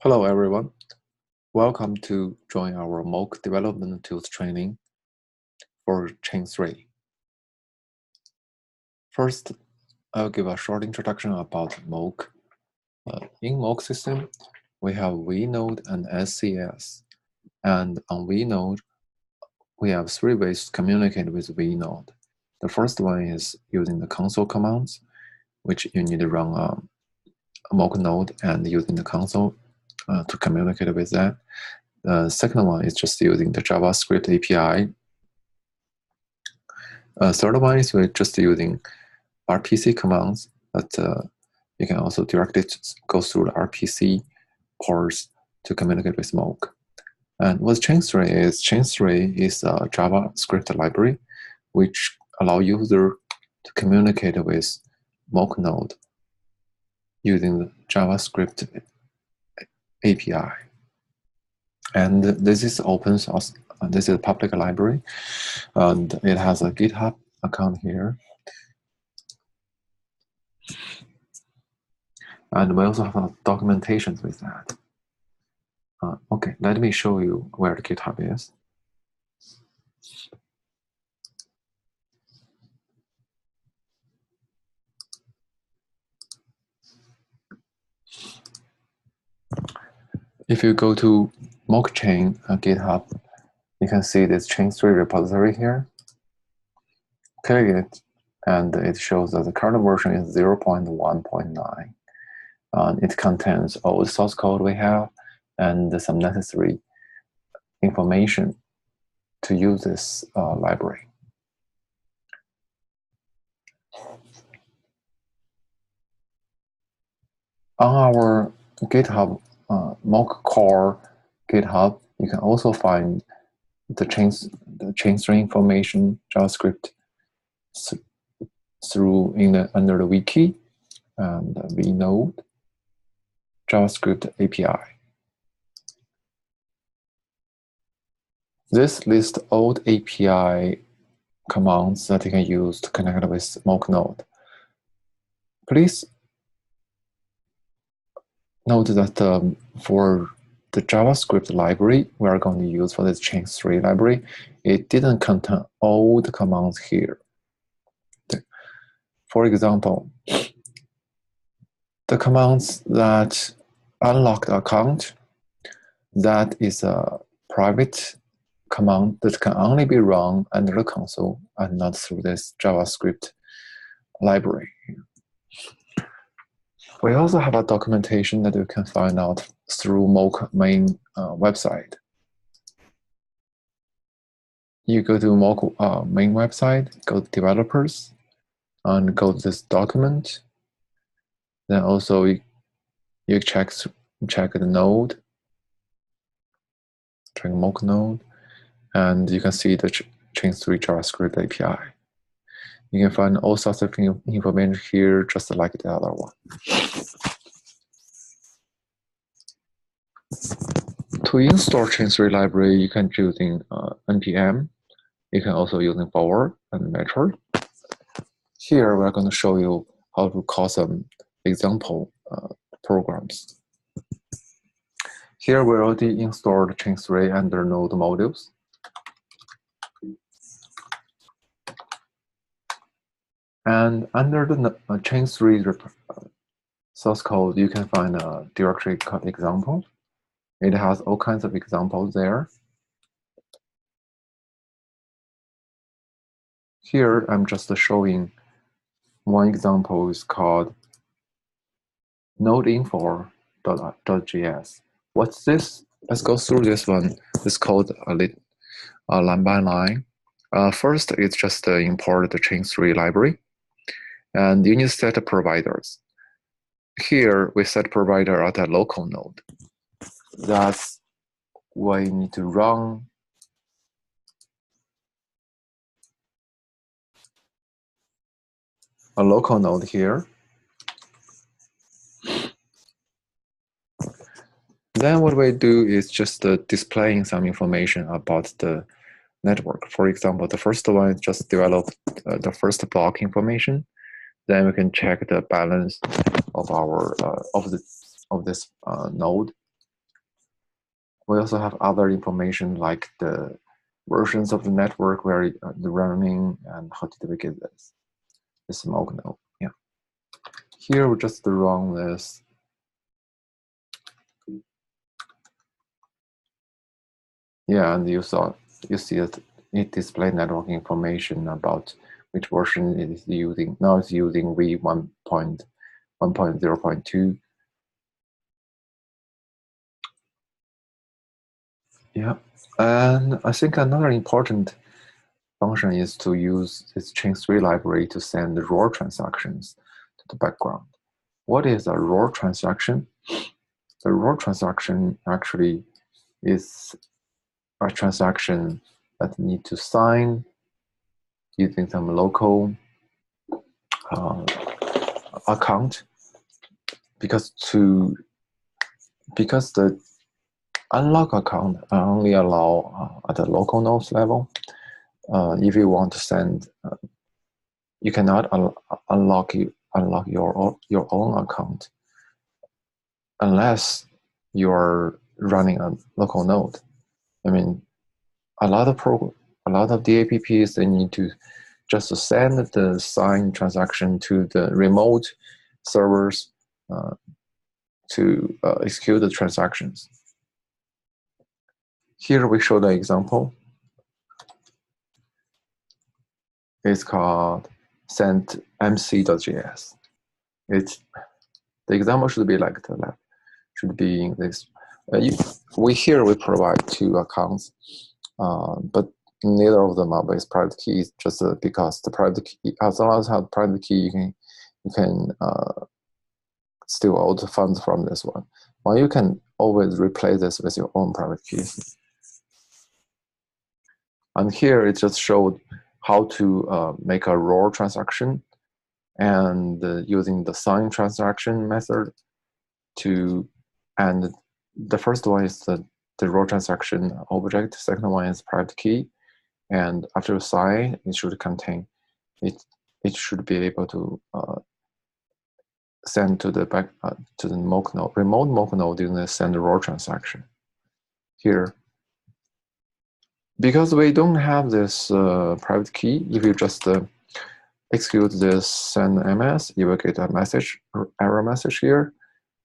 Hello, everyone. Welcome to join our MOAC development tools training for chain3. First, I'll give a short introduction about MOAC. In MOAC system, we have vNode and SCS. And on vNode, we have three ways to communicate with vNode. The first one is using the console commands, which you need to run a MOAC node and using the console to communicate with that. The second one is just using the JavaScript API. Third one is just using RPC commands that you can also directly go through the RPC ports to communicate with MOAC. And what chain3 is a JavaScript library which allow user to communicate with MOAC node using the JavaScript API. And this is open source. This is a public library, and it has a GitHub account here. And we also have documentation with that. Okay, let me show you where the GitHub is. If you go to MOAC chain GitHub, you can see this chain3 repository here. Click it, and it shows that the current version is 0.1.9. It contains all the source code we have and some necessary information to use this library. On our GitHub MOAC core GitHub, you can also find the chain3 information JavaScript under the wiki and vNode JavaScript API. This lists all the API commands that you can use to connect with MOAC node. Please note that for the JavaScript library we are going to use for this chain3 library, it didn't contain all the commands here. For example, the commands that unlock the account, that is a private command that can only be run under the console and not through this JavaScript library. We also have a documentation that you can find out through MOAC main website. You go to MOAC main website, go to developers, and go to this document. Then also you check the node, check MOAC node, and you can see the chain3 JavaScript API. You can find all sorts of information here, just like the other one. To install chain3 library, you can using npm. You can also using forward and method. Here, we're going to show you how to call some example programs. Here, we already installed chain3 under node modules. And under the chain3 source code, you can find a directory called example. It has all kinds of examples there. Here, I'm just showing one example is called nodeinfo.js. What's this? Let's go through this one. It's called line by line. First, it's just import the chain3 library. And you need to set providers. Here, we set provider at a local node. That's why you need to run a local node here. Then what we do is just displaying some information about the network. For example, the first one is just develop the first block information. Then we can check the balance of our of this node. We also have other information like the versions of the network where the running and how did we get this. This MOAC node. Yeah. Here we just run this. Yeah, and you see that it displays network information about which version it is using. Now it's using v1.1.0.2. Yeah, and I think another important function is to use this chain3 library to send the raw transactions to the background. What is a raw transaction? The raw transaction actually is a transaction that need to sign using some local account, because the unlock account only allow at the local nodes level. If you want to send, you cannot unlock your own account unless you're running a local node. I mean, a lot of DApps, they need to just send the signed transaction to the remote servers to execute the transactions. Here we show the example. It's called send mc.js. The example should be like the lab. Should be in this. We provide two accounts, but neither of them are with private keys. Just because the private key, as long as you have private key, you can steal all the funds from this one. Well, you can always replace this with your own private keys. And here it just showed how to make a raw transaction, and using the sign transaction method and the first one is the raw transaction object. Second one is private key, and after you sign, it should contain it. It should be able to send to the to the MOAC node, remote MOAC node using the send raw transaction. Here, because we don't have this private key, if you just execute this send ms, you will get a message, error message here.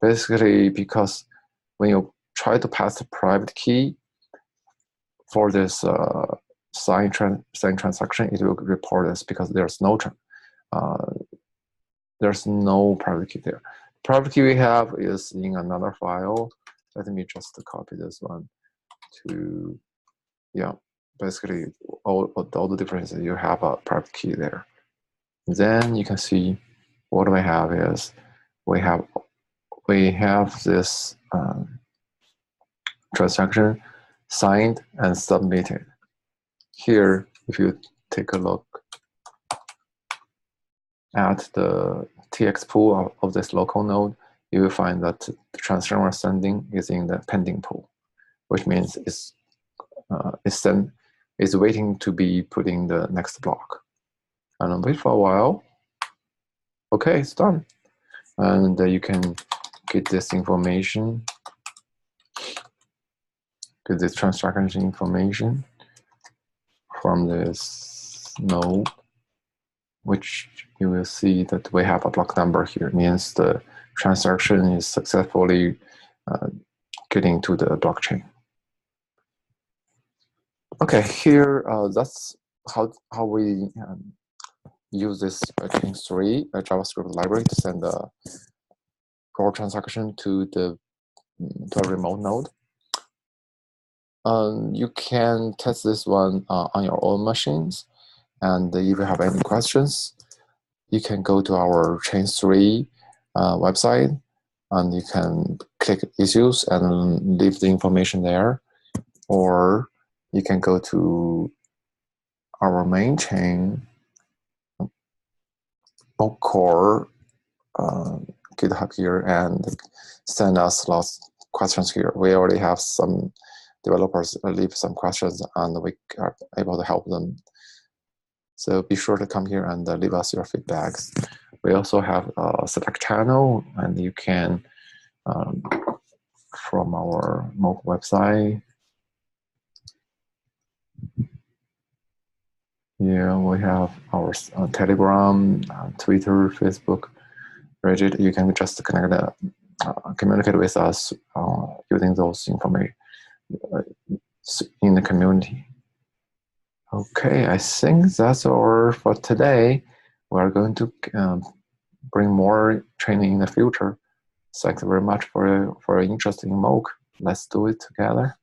Basically, because when you try to pass the private key for this sign transaction, it will report this because there's no private key there. Private key we have is in another file. Let me just copy this one to, yeah, basically all the differences, you have a private key there. Then you can see what we have is we have this transaction signed and submitted. Here, if you take a look at the TX pool of this local node, you will find that the transaction sending is in the pending pool, which means it's waiting to be put in the next block. And wait for a while. Okay, it's done. And you can get this information, get this transaction information from this node, which you will see that we have a block number here. It means the transaction is successfully getting to the blockchain. Okay, here that's how we use this chain3 JavaScript library to send the raw transaction to a remote node. You can test this one on your own machines, and if you have any questions, you can go to our chain3 website, and you can click issues and leave the information there, or you can go to our main chain core GitHub here and send us lots of questions here. We already have some developers leave some questions, and we are able to help them. So be sure to come here and leave us your feedbacks. We also have a Slack channel, and you can from our MOAC website. Here we have our Telegram, Twitter, Facebook. Rigid, you can just communicate with us using those information in the community. Okay, I think that's all for today. We're going to bring more training in the future. Thanks very much for your interest in MOAC. Let's do it together.